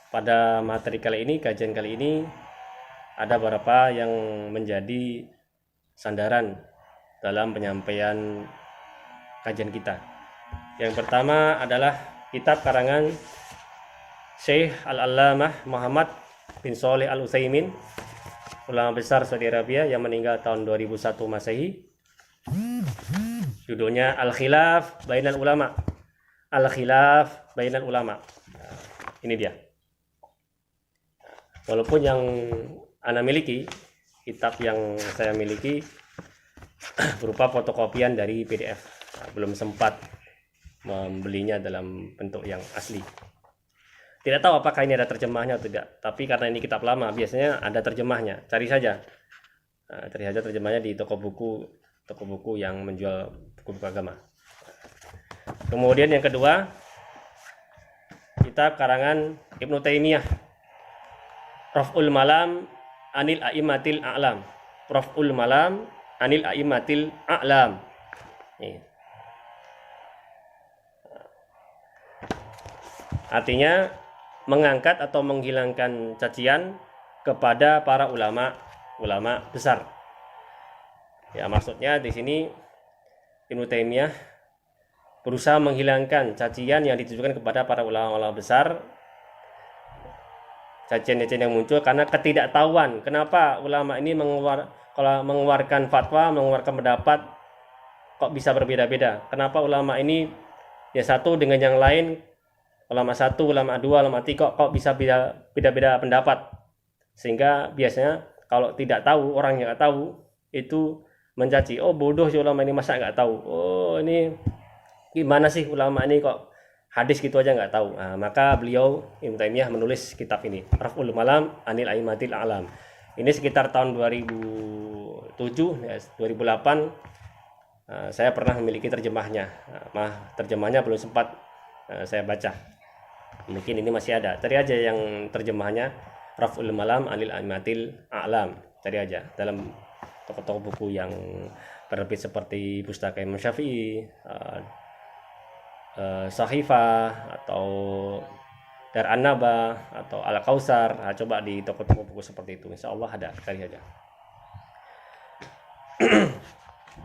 pada materi kali ini, kajian kali ini, ada beberapa yang menjadi sandaran dalam penyampaian kajian kita. Yang pertama adalah kitab karangan Syekh Al-Allamah Muhammad bin Shalih Al-Utsaimin, ulama besar Saudi Arabia yang meninggal tahun 2001 Masehi. Judulnya Al-Khilaf Bainal Ulama. Al-Khilaf Bainal Ulama. Ini dia. Walaupun yang Anda miliki, kitab yang saya miliki berupa fotokopian dari PDF. Belum sempat membelinya dalam bentuk yang asli. Tidak tahu apakah ini ada terjemahnya atau tidak. Tapi karena ini kitab lama, biasanya ada terjemahnya. Cari saja. Cari saja terjemahnya di toko buku yang menjual buku-buku agama. Kemudian yang kedua, kitab karangan Ibnu Taimiyah, Raf'ul Malam Anil A'immatil A'lam. Raf'ul Malam Anil A'immatil A'lam. Artinya mengangkat atau menghilangkan cacian kepada para ulama besar. Ya, maksudnya di sini Ibnu Taimiyah berusaha menghilangkan cacian yang ditujukan kepada para ulama besar. Cacian-cacian yang muncul karena ketidaktahuan. Kenapa ulama ini mengeluarkan fatwa, mengeluarkan pendapat kok bisa berbeda-beda? Kenapa ulama ini ya satu dengan yang lain, ulama satu, ulama dua, ulama tiga kok bisa beda-beda pendapat? Sehingga biasanya kalau tidak tahu, orang yang nggak tahu itu mencaci, oh bodoh si ulama ini, masa nggak tahu? Oh ini gimana sih ulama ini kok hadis gitu aja nggak tahu? Nah, maka beliau Ibnu Taimiyah menulis kitab ini, Raf'ul Malam Anil A'immatil A'lam. Ini sekitar tahun 2007, ya, 2008 saya pernah memiliki terjemahnya. Terjemahnya belum sempat saya baca. Mungkin ini masih ada. Cari aja yang terjemahnya Raf'ul Malam Anil A'immatil A'lam. Cari aja dalam toko-toko buku yang penerbit seperti Pustaka Imam Syafi'i, Sahifah, atau Dar An-Naba, atau Al-Kausar. Nah, coba di toko-toko buku seperti itu, insya Allah ada, cari aja.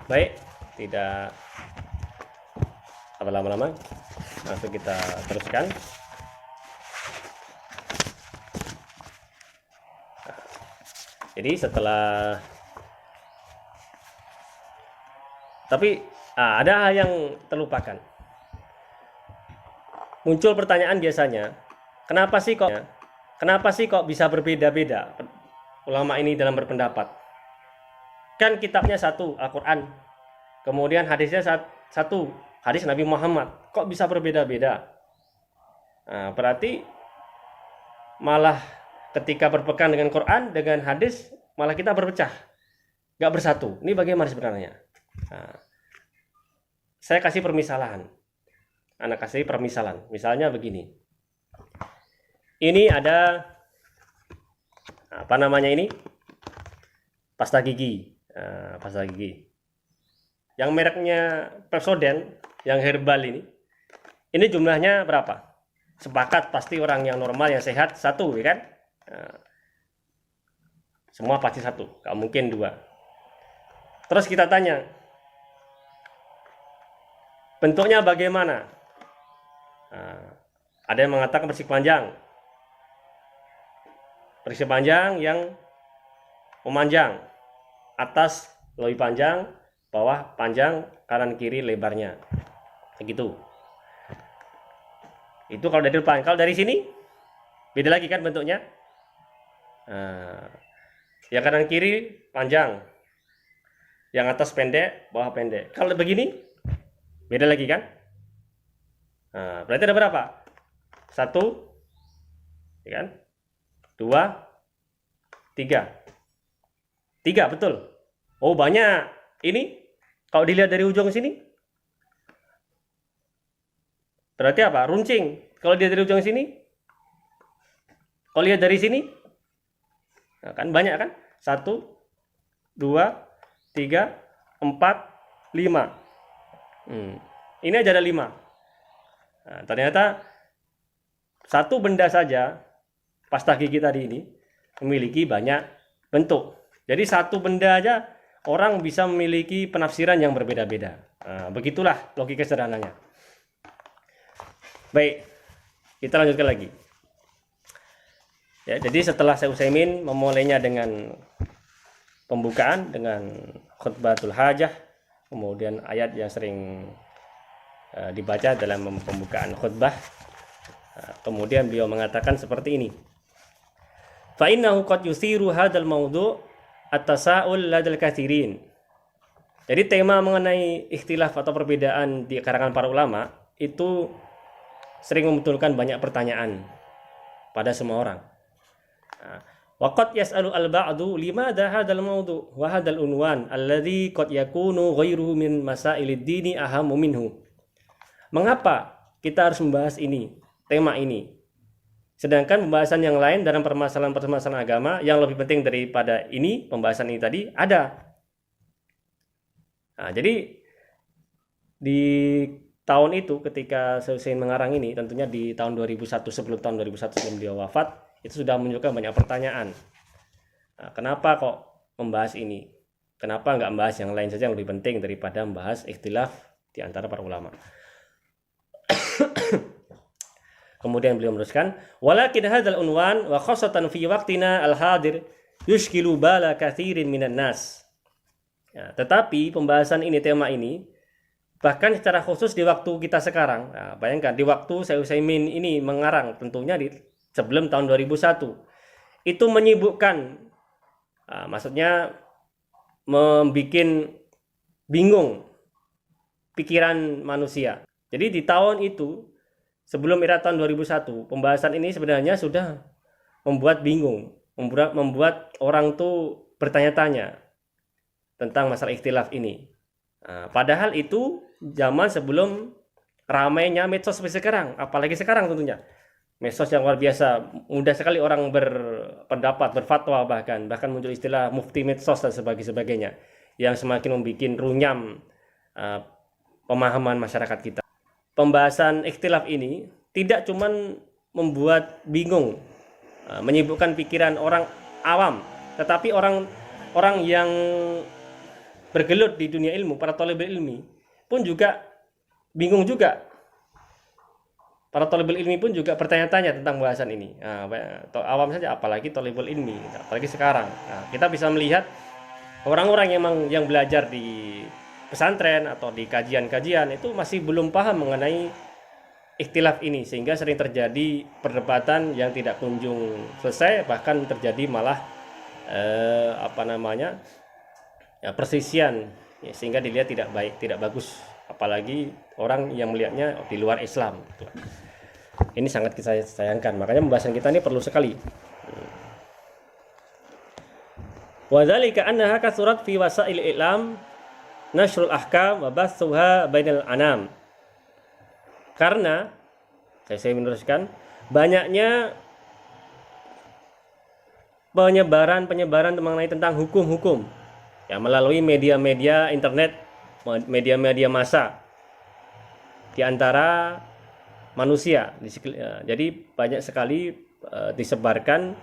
Baik, tidak lama-lama, langsung kita teruskan. Jadi setelah, tapi ada hal yang terlupakan. Muncul pertanyaan biasanya, kenapa sih kok bisa berbeda-beda ulama ini dalam berpendapat? Kan kitabnya satu, Al-Quran. Kemudian hadisnya satu, hadis Nabi Muhammad. Kok bisa berbeda-beda? Nah, berarti malah ketika berpegang dengan Quran, dengan hadis, malah kita berpecah, gak bersatu. Ini bagaimana sebenarnya? Nah, saya kasih permisalan. Misalnya begini. Ini ada apa namanya ini? Pasta gigi. Pasta gigi. Yang mereknya Pepsodent, yang herbal ini. Ini jumlahnya berapa? Sepakat pasti orang yang normal, yang sehat, satu, ya kan? Semua pasti satu, gak mungkin dua. Terus kita tanya, bentuknya bagaimana? Ada yang mengatakan persegi panjang yang memanjang, atas lebih panjang, bawah panjang, kanan kiri lebarnya, begitu. Itu kalau dari depan. Kalau dari sini beda lagi kan bentuknya. Yang kanan kiri panjang, yang atas pendek, bawah pendek. Kalau begini beda lagi kan. Berarti ada berapa? Satu, ya kan? Dua, tiga. Tiga, betul. Oh, banyak. Ini kalau dilihat dari ujung sini berarti apa? Runcing. Kalau dilihat dari ujung sini, kalau lihat dari sini, nah, kan banyak kan? 1, 2, 3, 4, 5. Ini aja ada 5. Nah, ternyata satu benda saja pasta gigi tadi ini memiliki banyak bentuk. Jadi satu benda aja orang bisa memiliki penafsiran yang berbeda-beda. Nah, begitulah logika sederhananya. Baik, kita lanjutkan lagi. Ya, jadi setelah Syekh Utsaimin memulainya dengan pembukaan dengan khutbatul hajah, kemudian ayat yang sering dibaca dalam pembukaan khutbah. Kemudian beliau mengatakan seperti ini. Fa innahu qad yusiru hadzal mawdu' at-tasa'ul ladal katsirin. Jadi tema mengenai ikhtilaf atau perbedaan di kalangan para ulama itu sering memunculkan banyak pertanyaan pada semua orang. Wa qad yas'alu al-ba'du limadha hadzal mawdu' wa hadzal unwan alladhi qad yakunu ghairuhu min masailid dini ahammu minhu. Mengapa kita harus membahas ini, tema ini? Sedangkan pembahasan yang lain dalam permasalahan-permasalahan agama yang lebih penting daripada ini, pembahasan ini tadi ada. Nah, jadi di tahun itu ketika Syekh mengarang ini, tentunya di tahun 2001 sebelum dia wafat, itu sudah menunjukkan banyak pertanyaan. Nah, kenapa kok membahas ini? Kenapa nggak membahas yang lain saja yang lebih penting daripada membahas ikhtilaf di antara para ulama? Kemudian beliau meneruskan, walakin hadzal unwan wa khassatan fi waqtina al-hadir yushkilu bala katsirin minan nas. Ya, tetapi pembahasan ini, tema ini, bahkan secara khusus di waktu kita sekarang. Nah, bayangkan di waktu Syekh Utsaimin ini mengarang, tentunya sebelum tahun 2001, itu menyibukkan, maksudnya membuat bingung pikiran manusia. Jadi di tahun itu, sebelum era tahun 2001, pembahasan ini sebenarnya sudah membuat bingung, membuat orang tuh bertanya-tanya tentang masalah ikhtilaf ini. Nah, padahal itu zaman sebelum ramainya medsos seperti sekarang, apalagi sekarang tentunya. Medsos yang luar biasa, mudah sekali orang berpendapat, berfatwa, bahkan muncul istilah mufti medsos dan sebagainya, yang semakin membuat runyam pemahaman masyarakat kita. Pembahasan ikhtilaf ini tidak cuman membuat bingung, menyibukkan pikiran orang awam, tetapi orang yang bergelut di dunia ilmu, para thalibul ilmi pun juga bingung juga. Para thalibul ilmi pun juga bertanya-tanya tentang bahasan ini. Nah, awam saja, apalagi thalibul ilmi, apalagi sekarang. Nah, kita bisa melihat orang-orang yang belajar di pesantren atau di kajian-kajian itu masih belum paham mengenai ikhtilaf ini, sehingga sering terjadi perdebatan yang tidak kunjung selesai, bahkan terjadi malah persisian, ya, sehingga dilihat tidak baik, tidak bagus, apalagi orang yang melihatnya di luar Islam. Ini sangat kita sayangkan, makanya pembahasan kita ini perlu sekali. Wa dzalika annaha kasurat fi wasail i'lam nashrul ahkam wa bathuha bainal anam. Karena saya meneruskan, banyaknya penyebaran mengenai tentang hukum-hukum ya melalui media-media internet, media-media massa di antara manusia. Jadi banyak sekali disebarkan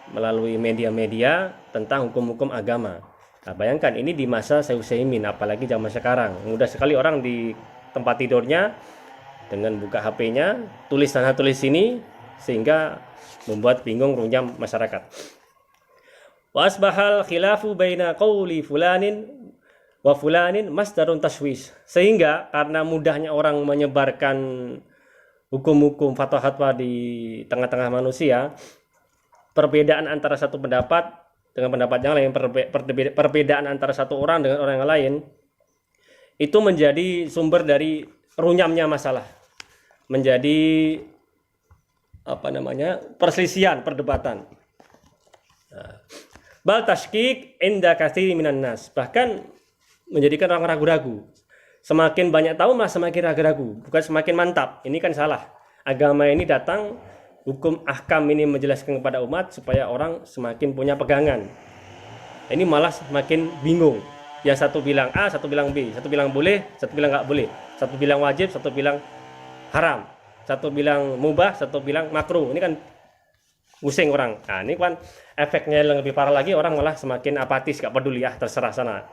melalui media-media tentang hukum-hukum agama. Nah, bayangkan ini di masa Syekh Utsaimin, apalagi zaman sekarang. Mudah sekali orang di tempat tidurnya dengan buka HP-nya, tulis sana tulis sini, sehingga membuat bingung runyam masyarakat. Wa asbahal khilafu baina qawli fulanin wa fulanin masdarun tashwish. Sehingga karena mudahnya orang menyebarkan hukum-hukum fatwa-fatwa di tengah-tengah manusia, perbedaan antara satu pendapat dengan pendapat yang lain, perbedaan antara satu orang dengan orang yang lain, itu menjadi sumber dari runyamnya masalah, menjadi perselisihan, perdebatan. Bal tashkik inda katsiri minan nas, bahkan menjadikan orang ragu-ragu. Semakin banyak tahu semakin ragu-ragu, bukan semakin mantap. Ini kan salah. Agama ini datang, hukum ahkam ini menjelaskan kepada umat supaya orang semakin punya pegangan. Ini malah semakin bingung. Yang satu bilang A, satu bilang B, satu bilang boleh, satu bilang nggak boleh, satu bilang wajib, satu bilang haram, satu bilang mubah, satu bilang makruh. Ini kan pusing orang. Nah, ini kan efeknya yang lebih parah lagi, orang malah semakin apatis, gak peduli, terserah sana.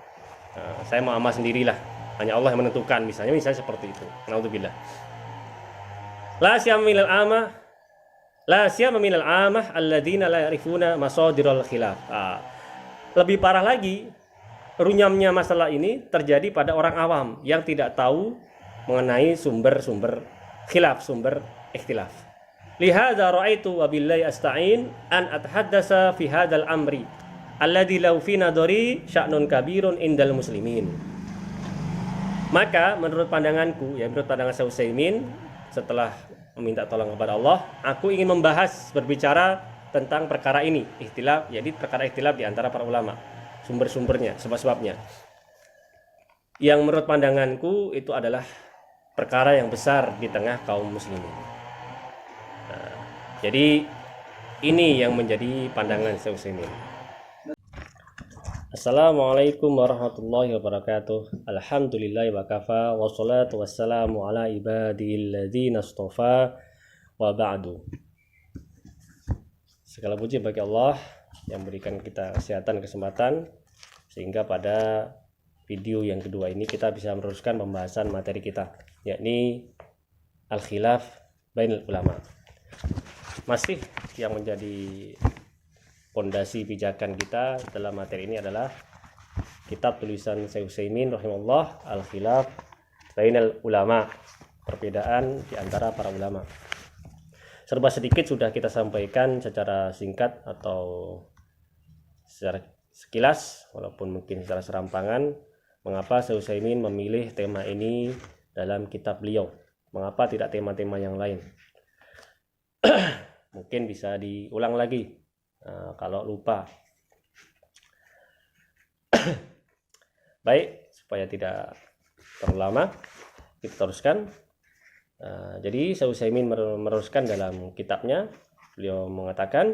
Saya mau amal sendirilah. Hanya Allah yang menentukan, misalnya seperti itu. Naudzubillah. La siyama minal amah alladzina la ya'rifuna masadirul khilaf. Lebih parah lagi, runyamnya masalah ini terjadi pada orang awam yang tidak tahu mengenai sumber-sumber khilaf, sumber ikhtilaf. Lihadza ra'aitu wa billahi asta'in an atahaddasa fi hadzal amri alladzi law fi nadari sya'nun kabirun indal muslimin. Maka menurut pandanganku, ya menurut pandangan Syekh Utsaimin, setelah meminta tolong kepada Allah, aku ingin membahas, berbicara tentang perkara ini, ikhtilaf, jadi perkara ikhtilaf di antara para ulama, sumber-sumbernya, sebab-sebabnya. Yang menurut pandanganku itu adalah perkara yang besar di tengah kaum muslimin. Jadi ini yang menjadi pandangan Syekh Utsaimin. Assalamualaikum warahmatullahi wabarakatuh. Alhamdulillahi wa kafa, wassalatu wassalamu ala ibadil ladzina istofa, wa ba'du. Segala puji bagi Allah yang berikan kita kesehatan, kesempatan, sehingga pada video yang kedua ini kita bisa meneruskan pembahasan materi kita, yakni al-khilaf bainal ulama. Masih yang menjadi pondasi pijakan kita dalam materi ini adalah kitab tulisan Syekh Utsaimin rahimahullah, al-khilaf bainal ulama, perbedaan di antara para ulama. Serba sedikit sudah kita sampaikan secara singkat atau secara sekilas, walaupun mungkin secara serampangan, mengapa Syekh Utsaimin memilih tema ini dalam kitab beliau, mengapa tidak tema-tema yang lain. Mungkin bisa diulang lagi kalau lupa. Baik, supaya tidak terlalu lama, kita teruskan. Jadi Syekh Utsaimin meneruskan dalam kitabnya, beliau mengatakan,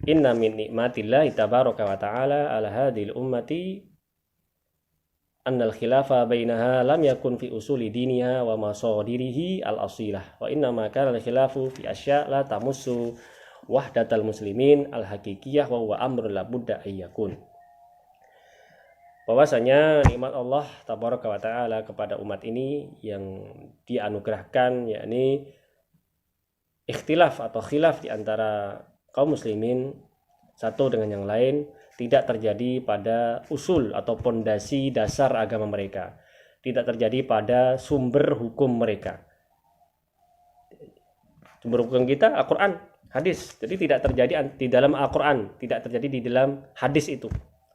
inna min nikmatillahi tabaraka wa ta'ala ala hadhil ummati annal khilafa bainaha lam yakun fi usuli diniha wa masadirihi al-asilah wa inna ma kana al-khilafu fi asya' la tamussu wahdatal muslimin al-haqiqiyah wa huwa amrun la budda ayyakun. Bahwasanya nikmat Allah tabaraka wa ta'ala kepada umat ini yang dianugerahkan, yakni ikhtilaf atau khilaf di antara kaum muslimin satu dengan yang lain tidak terjadi pada usul atau pondasi dasar agama mereka, tidak terjadi pada sumber hukum mereka. Sumber hukum kita Al-Quran, hadis. Jadi tidak terjadi di dalam Al-Quran, tidak terjadi di dalam hadis itu.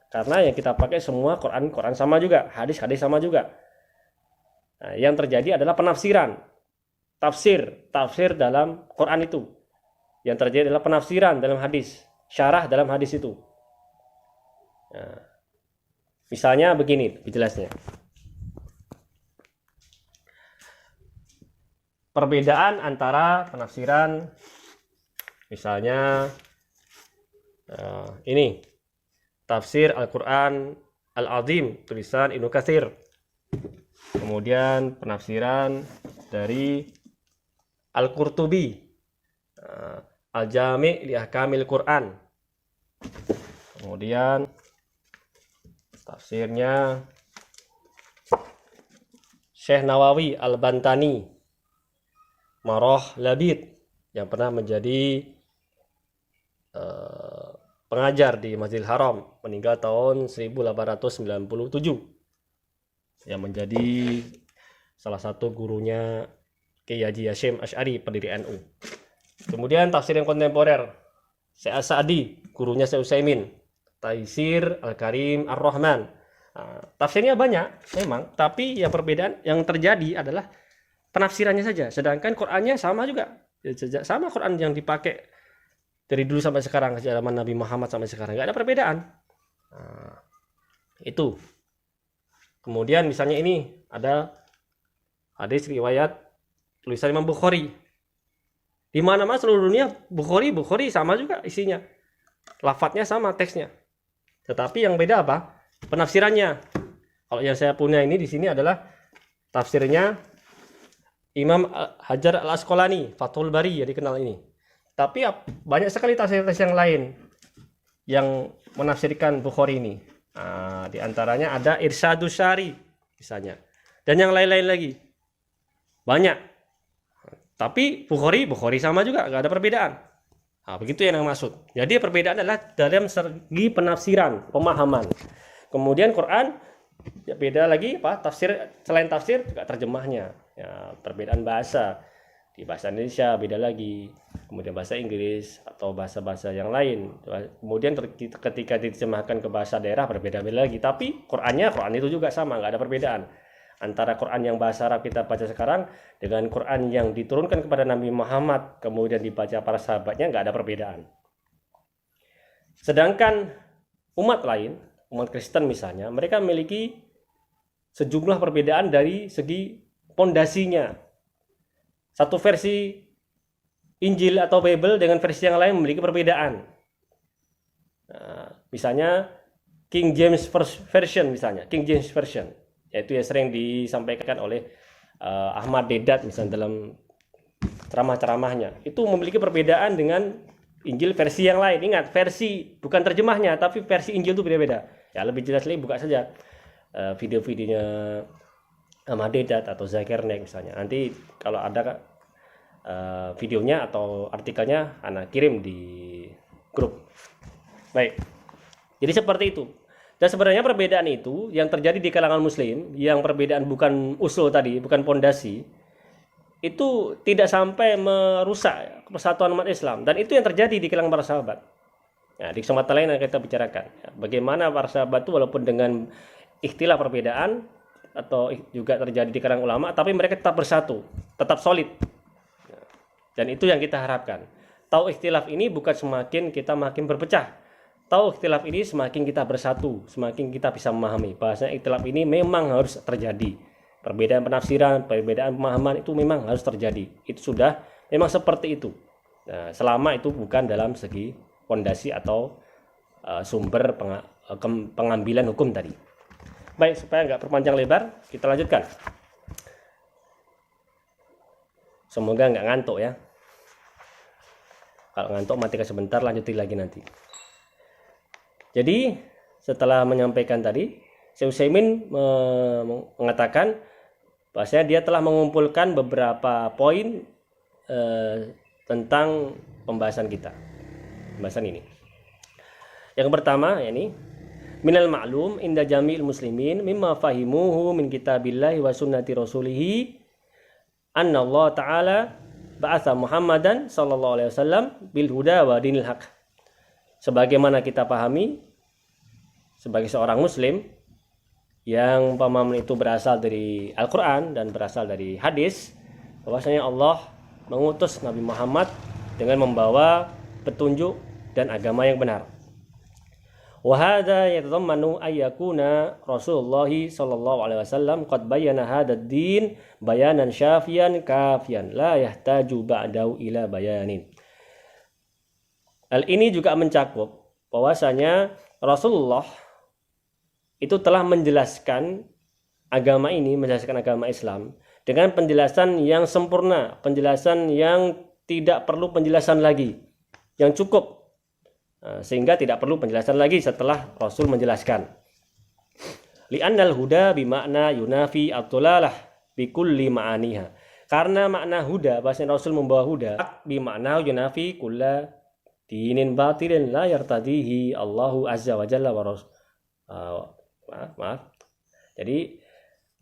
Karena yang kita pakai semua Quran sama juga, hadis sama juga. Nah, yang terjadi adalah penafsiran, tafsir dalam Quran itu. Yang terjadi adalah penafsiran dalam hadis, syarah dalam hadis itu. Nah, misalnya begini jelasnya. Perbedaan antara penafsiran, misalnya ini tafsir Al-Quran Al-Azim tulisan Ibnu Katsir, kemudian penafsiran dari Al-Qurtubi Al-Jami' li Ahkamil Quran, kemudian tafsirnya Syekh Nawawi Al-Bantani Marah Labid yang pernah menjadi pengajar di Masjidil Haram, meninggal tahun 1897, yang menjadi salah satu gurunya Kiai Haji Hasyim Asy'ari, pendiri NU. Kemudian tafsir yang kontemporer Syekh As-Sa'di, gurunya Syekh Utsaimin, Taisir Al-Karim Ar-Rahman. Nah, tafsirnya banyak memang, tapi yang perbedaan yang terjadi adalah penafsirannya saja. Sedangkan Qur'annya sama juga, sama Qur'an yang dipakai dari dulu sampai sekarang, zaman Nabi Muhammad sampai sekarang, nggak ada perbedaan. Nah, itu. Kemudian misalnya ini ada hadis riwayat tulisan Imam Bukhari. Di mana-mana seluruh dunia Bukhari sama juga isinya. Lafadznya sama, teksnya. Tetapi yang beda apa? Penafsirannya. Kalau yang saya punya ini di sini adalah tafsirnya Imam Hajar Al-Asqalani, Fathul Bari ya dikenal ini. Tapi banyak sekali tafsir-tafsir yang lain yang menafsirkan Bukhari ini. Di antaranya ada Irsyadus Syari misalnya. Dan yang lain-lain lagi. Banyak. Tapi Bukhari sama juga, nggak ada perbedaan. Begitu yang maksud. Jadi perbedaan adalah dalam segi penafsiran, pemahaman. Kemudian Quran ya beda lagi tafsir, selain tafsir juga terjemahnya. Ya, perbedaan bahasa. Di bahasa Indonesia beda lagi, kemudian bahasa Inggris atau bahasa-bahasa yang lain. Kemudian ketika diterjemahkan ke bahasa daerah berbeda-beda lagi. Tapi Quran itu juga sama, nggak ada perbedaan antara Quran yang bahasa Arab kita baca sekarang dengan Quran yang diturunkan kepada Nabi Muhammad kemudian dibaca para sahabatnya, nggak ada perbedaan. Sedangkan umat lain, umat Kristen misalnya, mereka memiliki sejumlah perbedaan dari segi pondasinya. Satu versi Injil atau Bible dengan versi yang lain memiliki perbedaan. Misalnya King James Version misalnya, King James Version, yaitu yang sering disampaikan oleh Ahmad Deedat misalnya dalam ceramah-ceramahnya. Itu memiliki perbedaan dengan Injil versi yang lain. Ingat, versi bukan terjemahnya, tapi versi Injil itu beda-beda. Ya lebih jelas lagi buka saja video-videonya Ahmad Deedat atau Zakir Naik misalnya. Nanti kalau ada videonya atau artikelnya Ana kirim di grup. Baik. Jadi seperti itu. Dan sebenarnya perbedaan itu yang terjadi di kalangan muslim, yang perbedaan bukan usul tadi, bukan pondasi, itu tidak sampai merusak persatuan umat Islam. Dan itu yang terjadi di kalangan para sahabat. Nah, di kesempatan lain yang kita bicarakan, bagaimana para sahabat itu walaupun dengan ikhtilaf perbedaan atau juga terjadi di kalangan ulama, tapi mereka tetap bersatu, tetap solid. Dan itu yang kita harapkan. Tahu ikhtilaf ini bukan semakin kita makin berpecah. Tahu ikhtilaf ini semakin kita bersatu, semakin kita bisa memahami. Bahasanya ikhtilaf ini memang harus terjadi. Perbedaan penafsiran, perbedaan pemahaman itu memang harus terjadi. Itu sudah memang seperti itu. Nah, selama itu bukan dalam segi fondasi atau sumber pengambilan hukum tadi. Baik, supaya nggak perpanjang lebar, kita lanjutkan. Semoga nggak ngantuk ya. Kalau ngantuk matikan sebentar, lanjutin lagi nanti. Jadi setelah menyampaikan tadi, Syekh Utsaimin mengatakan bahwasanya dia telah mengumpulkan beberapa poin tentang pembahasan kita, pembahasan ini. Yang pertama yakni minal ma'lum inda jami'il muslimin mimma fahimuhu min kitabillahi wa sunnati rasulih anna Allah ta'ala ba'atha Muhammadan sallallahu alaihi wasallam bil huda wa dinil haq. Sebagaimana kita pahami sebagai seorang muslim yang pemahaman itu berasal dari Al-Qur'an dan berasal dari hadis, bahwasanya Allah mengutus Nabi Muhammad dengan membawa petunjuk dan agama yang benar. Wahada yatadammanu ayyakuna Rasulullah sallallahu alaihi wasallam qad bayyana hadzal din bayanan syafiyan kafiyan la yahtaju ba'dahu ila bayanin. Hal ini juga mencakup bahwasanya Rasulullah itu telah menjelaskan agama ini, menjelaskan agama Islam dengan penjelasan yang sempurna, penjelasan yang tidak perlu penjelasan lagi, yang cukup. Sehingga tidak perlu penjelasan lagi setelah Rasul menjelaskan. Li'annal huda bimakna yunafi at-tulalah bikulli ma'aniha. Karena makna huda, bahasa Rasul membawa huda bimakna yunafi kulla dinin batilin la yartadihi Allahu azza wa jalla wa rasul. Jadi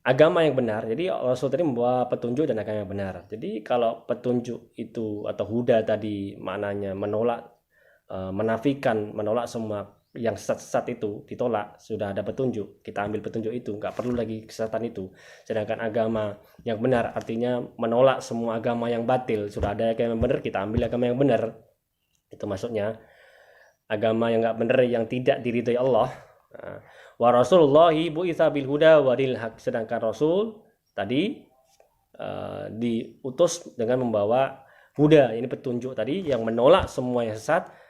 agama yang benar. Jadi Rasul tadi membawa petunjuk dan agama yang benar. Jadi kalau petunjuk itu atau huda tadi maknanya menolak, menafikan, menolak semua yang sesat itu, ditolak, sudah ada petunjuk, kita ambil petunjuk itu, nggak perlu lagi kesesatan itu. Sedangkan agama yang benar artinya menolak semua agama yang batil, sudah ada agama yang benar, kita ambil agama yang benar. Itu maksudnya agama yang nggak benar, yang tidak diridhoi Allah. Wa Rasulullahi bu'itsa bil huda wa dinil haq. Sedangkan Rasul tadi diutus dengan membawa huda, ini petunjuk tadi yang menolak semua yang sesat,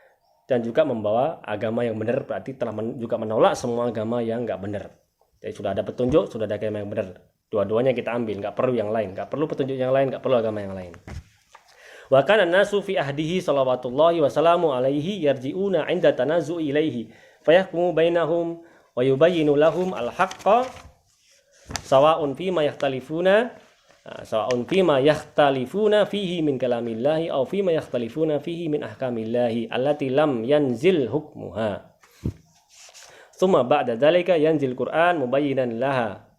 dan juga membawa agama yang benar, berarti telah juga menolak semua agama yang nggak benar. Jadi sudah ada petunjuk, sudah ada agama yang benar. Dua-duanya kita ambil, nggak perlu yang lain, nggak perlu petunjuk yang lain, nggak perlu agama yang lain. Wa kana nasu fi ahdihi salawatullahi wa salamu alaihi yarji'una 'inda tanazu'i ilaihi fayahkumu bainahum wa yubayyinu lahum al-haqqa sawa'un fima yakhtalifuna fihi min kalamillahi aw fima yakhtalifuna fihi min ahkamillahi allati lam yanzil hukmuha. Tsumma ba'da dzalika yanzil Qur'an mubayyinan laha.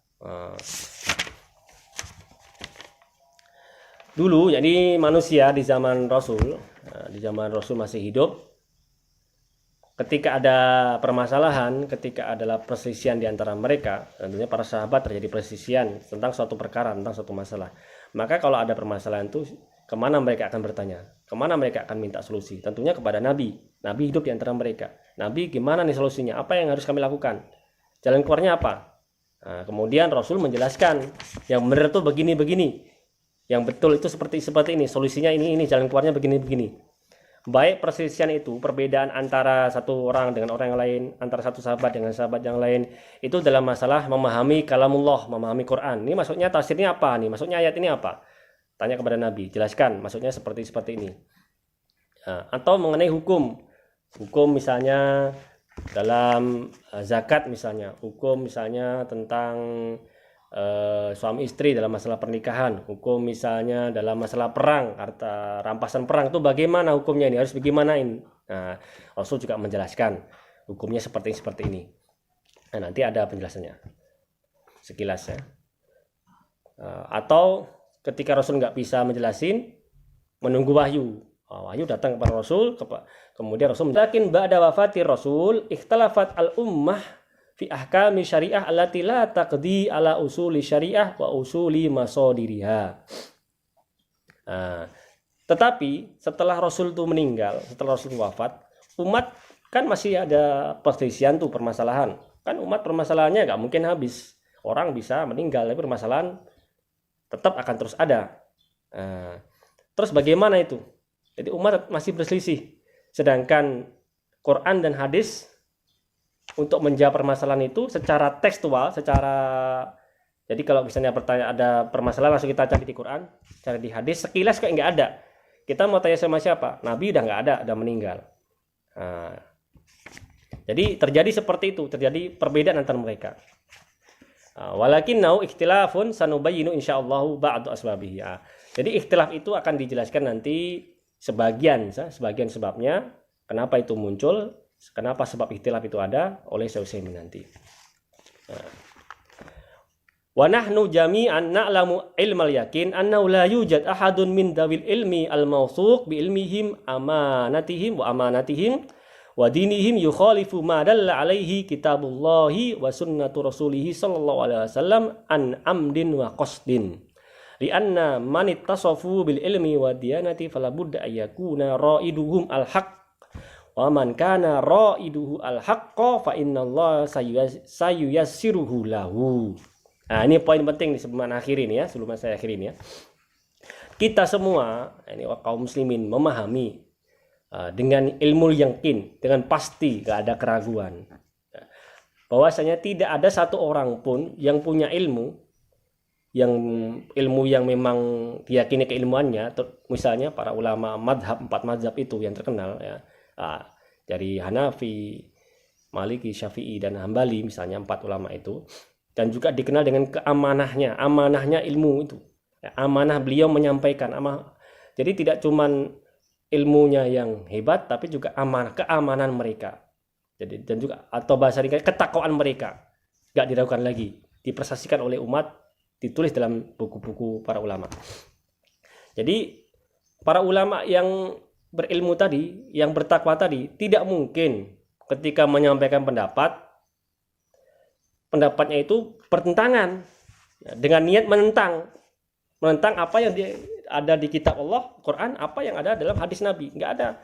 Dulu, jadi manusia di zaman Rasul masih hidup, ketika ada permasalahan, ketika adalah perselisihan di antara mereka, tentunya para sahabat terjadi perselisihan tentang suatu perkara, tentang suatu masalah. Maka kalau ada permasalahan itu, kemana mereka akan bertanya? Kemana mereka akan minta solusi? Tentunya kepada Nabi. Nabi hidup di antara mereka. Nabi, gimana nih solusinya? Apa yang harus kami lakukan? Jalan keluarnya apa? Nah, kemudian Rasul menjelaskan, yang benar itu begini-begini. Yang betul itu seperti ini, solusinya ini, jalan keluarnya begini-begini. Baik perselisihan itu, perbedaan antara satu orang dengan orang yang lain, antara satu sahabat dengan sahabat yang lain, itu dalam masalah memahami kalamullah, memahami Quran. Ini maksudnya tafsirnya apa nih? Maksudnya ayat ini apa? Tanya kepada Nabi, jelaskan maksudnya seperti ini. Nah, atau mengenai hukum misalnya dalam zakat misalnya, hukum misalnya tentang suami istri dalam masalah pernikahan, hukum misalnya dalam masalah perang, harta rampasan perang itu bagaimana hukumnya ini, harus bagaimanain. Nah, Rasul juga menjelaskan hukumnya seperti ini. Nah, nanti ada penjelasannya sekilas ya. Atau ketika Rasul nggak bisa menjelasin, menunggu wahyu. Wahyu datang kepada Rasul, kemudian Rasul menjelaskan ba'da wafati Rasul ikhtalafat al-ummah fi ahkami syariah allati la taqdi ala usuli syariah wa usuli masodiriha. Tetapi setelah Rasul itu meninggal, setelah Rasul wafat, umat kan masih ada perselisihan tuh, permasalahan. Kan umat permasalahannya nggak mungkin habis. Orang bisa meninggal, tapi permasalahan tetap akan terus ada. Terus bagaimana itu? Jadi umat masih berselisih. Sedangkan Quran dan hadis untuk menjawab permasalahan itu secara tekstual, jadi kalau misalnya ada permasalahan langsung kita cari di Quran, cari di hadis, sekilas kok nggak ada. Kita mau tanya sama siapa? Nabi udah nggak ada, udah meninggal. Jadi terjadi seperti itu, terjadi perbedaan antara mereka. Walakinnau ikhtilafun sanubayyinu insyaallahu ba'du asbabihi. Jadi ikhtilaf itu akan dijelaskan nanti sebagian sebabnya, kenapa itu muncul, kenapa sebab ikhtilaf itu ada oleh Syekh Utsaimin nanti. Wa nahnu jami'an na'lamu ilmal yakin annahu la yujad ahadun min dawil ilmi al-mawthuq bi ilmihim amanatihim wa dinihim yukhalifu ma dalla alaihi kitabullahi wa sunnatu rasulih sallallahu alaihi wasallam an amdin wa qasdin. Lianna man ittasafu bil ilmi wa diyanati fala budda ayyakuna ra'iduhum al-haq wa man kana ra'iduhu al-haqqa fa innallaha sayuyassiruhu lahu. Nah, ini poin penting nih sebelum saya akhirin ya. Kita semua, ini kaum muslimin, memahami dengan ilmu yakin, dengan pasti, gak ada keraguan, bahwasanya tidak ada satu orang pun yang punya ilmu yang memang diyakini keilmuannya, misalnya para ulama madhab, 4 madhab itu yang terkenal ya, dari Hanafi, Maliki, Syafi'i dan Hambali misalnya, 4 ulama itu, dan juga dikenal dengan amanahnya ilmu itu ya, amanah beliau menyampaikan jadi tidak cuman ilmunya yang hebat, tapi juga keamanan mereka, jadi dan juga atau bahasa ringkas ketakwaan mereka gak diragukan lagi, dipersaksikan oleh umat, ditulis dalam buku-buku para ulama. Jadi para ulama yang berilmu tadi, yang bertakwa tadi, tidak mungkin ketika menyampaikan pendapatnya itu bertentangan dengan niat menentang apa yang ada di kitab Allah, Quran, apa yang ada dalam hadis Nabi. Nggak ada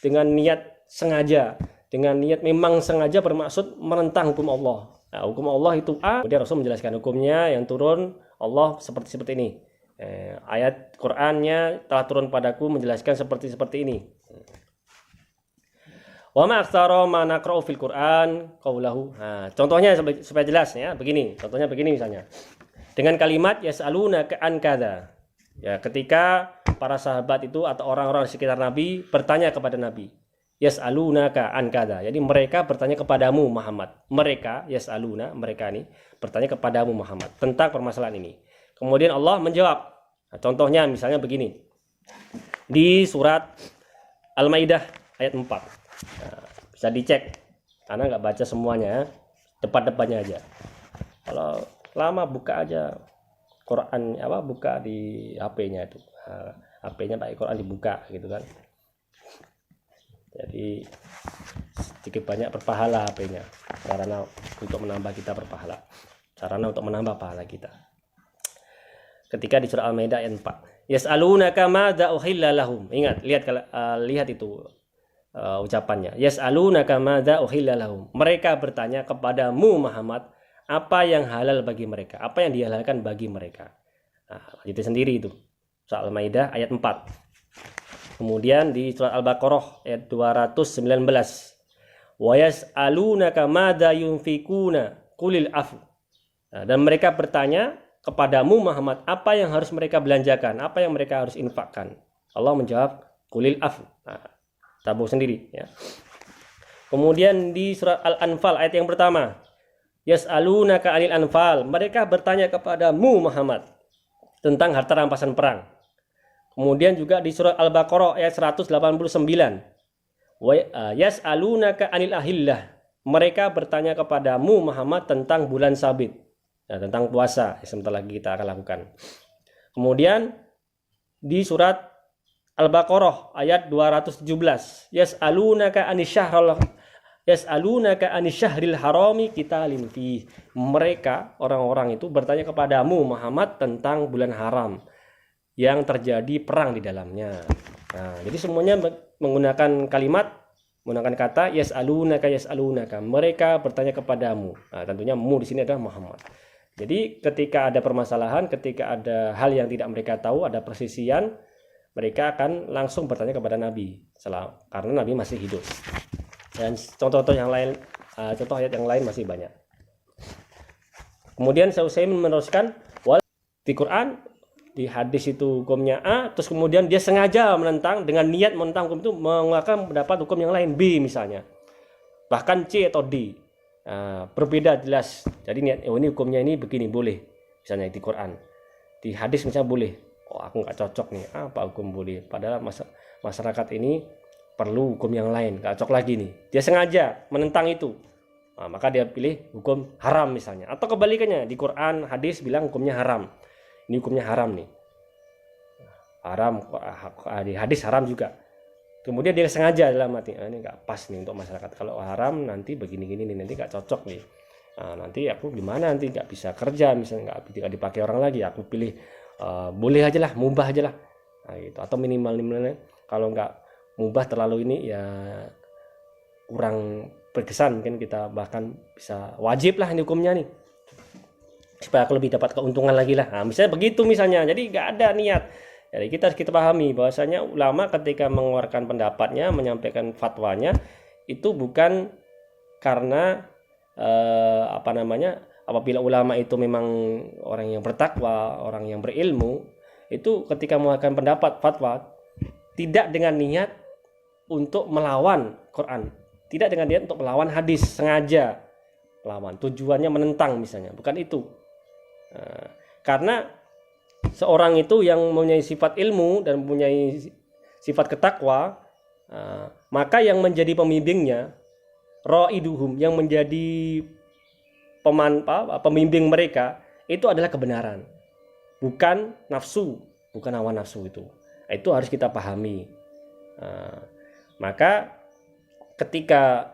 dengan niat sengaja, dengan niat memang sengaja bermaksud menentang hukum Allah. Nah, hukum Allah itu kemudian Rasul menjelaskan hukumnya yang turun Allah seperti ini. Ayat Qurannya telah turun padaku menjelaskan seperti ini. Wa ma aktsara ma naqra'u fil Qur'an qaulahu. Nah, contohnya supaya jelas ya, contohnya begini misalnya. Dengan kalimat yas'alunaka an kadza. Ya, ketika para sahabat itu atau orang-orang di sekitar Nabi bertanya kepada Nabi, yas'alunaka an kada. Jadi mereka bertanya kepadamu Muhammad. Mereka yas'aluna, mereka ini bertanya kepadamu Muhammad tentang permasalahan ini. Kemudian Allah menjawab. Nah, contohnya misalnya begini. Di surat Al-Maidah ayat 4. Nah, bisa dicek. Karena nggak baca semuanya, depan-depannya aja. Kalau lama buka aja Quran buka di HP-nya itu. HP-nya pakai Quran dibuka gitu kan. Jadi sedikit banyak berpahala HP-nya. Sarana untuk menambah kita berpahala. Sarana untuk menambah pahala kita. Ketika di surah Al-Maidah ayat 4. Yas'alunaka madza uhilla lahum. Ingat, lihat itu ucapannya. Yas'alunaka madza uhilla lahum. Mereka bertanya kepadamu Muhammad, apa yang halal bagi mereka, apa yang dihalalkan bagi mereka. Nah, itu sendiri itu. Surah Al-Maidah ayat 4. Kemudian di surat Al-Baqarah ayat 219. Wa yas'alunaka madza yunfikuna qulil afu. Nah, dan mereka bertanya kepadamu Muhammad, apa yang harus mereka belanjakan, apa yang mereka harus infakkan. Allah menjawab qulil afu. Nah, tabu sendiri ya. Kemudian di surat Al-Anfal ayat yang pertama. Yas'alunaka 'anil anfal. Mereka bertanya kepadamu Muhammad tentang harta rampasan perang. Kemudian juga di surat Al-Baqarah ayat 189. Yas'alunaka 'anil ahillah. Mereka bertanya kepadamu Muhammad tentang bulan sabit. Nah, tentang puasa yang sebentar lagi kita akan lakukan. Kemudian di surat Al-Baqarah ayat 217. Yas'alunaka 'anisyahril harami qitalin fi. Mereka orang-orang itu bertanya kepadamu Muhammad tentang bulan haram yang terjadi perang di dalamnya. Nah, jadi semuanya menggunakan kata yas'alunaka. Mereka bertanya kepadamu. Nah, tentunya mu di sini adalah Muhammad. Jadi ketika ada permasalahan, ketika ada hal yang tidak mereka tahu, ada persisian, mereka akan langsung bertanya kepada Nabi, karena Nabi masih hidup. Dan contoh-contoh yang lain, contoh ayat yang lain masih banyak. Kemudian saya meneruskan di Quran, di hadis itu hukumnya A, terus kemudian dia sengaja menentang dengan niat menentang hukum itu mengeluarkan pendapat hukum yang lain B misalnya, bahkan C atau D. Berbeda jelas. Jadi niat ini hukumnya ini begini boleh, misalnya di Quran, di hadis misalnya boleh. Oh aku nggak cocok nih, apa hukum boleh? Padahal masyarakat ini perlu hukum yang lain, gak cocok lagi nih. Dia sengaja menentang itu. Nah, maka dia pilih hukum haram misalnya. Atau kebalikannya, di Quran, hadis bilang hukumnya haram. Ini hukumnya haram nih. Haram, di hadis haram juga. Kemudian dia sengaja dalam hati, ini gak pas nih untuk masyarakat. Kalau haram nanti begini-gini nih, nanti gak cocok nih. Nah, nanti aku gimana nanti gak bisa kerja, misalnya gak dipakai orang lagi. Aku pilih boleh aja lah, mubah aja lah. Nah, gitu. Atau minimal kalau gak mubah terlalu ini ya kurang berkesan, mungkin kita bahkan bisa wajib lah ini hukumnya nih supaya aku lebih dapat keuntungan lagi lah. Nah, misalnya begitu misalnya. Jadi nggak ada niat. Jadi kita pahami bahwasanya ulama ketika mengeluarkan pendapatnya, menyampaikan fatwanya itu bukan karena apabila ulama itu memang orang yang bertakwa, orang yang berilmu, itu ketika mengeluarkan pendapat fatwa tidak dengan niat untuk melawan Quran, tidak dengan niat untuk melawan hadis, sengaja melawan, tujuannya menentang misalnya, bukan itu. Karena seorang itu yang mempunyai sifat ilmu dan mempunyai sifat ketakwa, maka yang menjadi pembimbingnya, ra'iduhum, yang menjadi pembimbing mereka itu adalah kebenaran, bukan nafsu, bukan hawa nafsu itu. Itu harus kita pahami. Maka ketika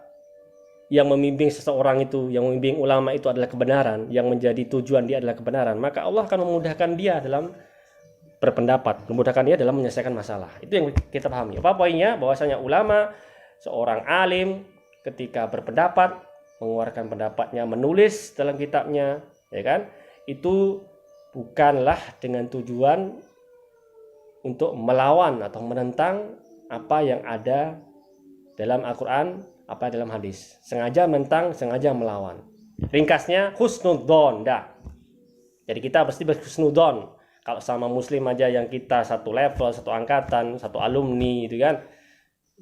yang membimbing seseorang itu, yang membimbing ulama itu adalah kebenaran, yang menjadi tujuan dia adalah kebenaran, maka Allah akan memudahkan dia dalam berpendapat, memudahkan dia dalam menyelesaikan masalah. Itu yang kita pahami. Apa poinnya? Bahwasanya ulama, seorang alim ketika berpendapat, mengeluarkan pendapatnya, menulis dalam kitabnya, ya kan? Itu bukanlah dengan tujuan untuk melawan atau menentang apa yang ada dalam Al-Quran, apa dalam hadis. Sengaja menentang, sengaja melawan. Ringkasnya husnudzon, dah. Jadi kita pasti berhusnudzon Kalau sama muslim aja yang kita satu level, satu angkatan, satu alumni gitu kan,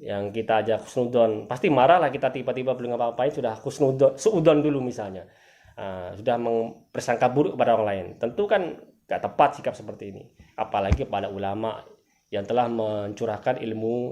yang kita aja khusnudon, pasti marah lah kita tiba-tiba belum ngapa-ngapain sudah khusnudon, suudon dulu misalnya. Sudah mempersangka buruk pada orang lain. Tentu kan gak tepat sikap seperti ini. Apalagi pada ulama yang telah mencurahkan ilmu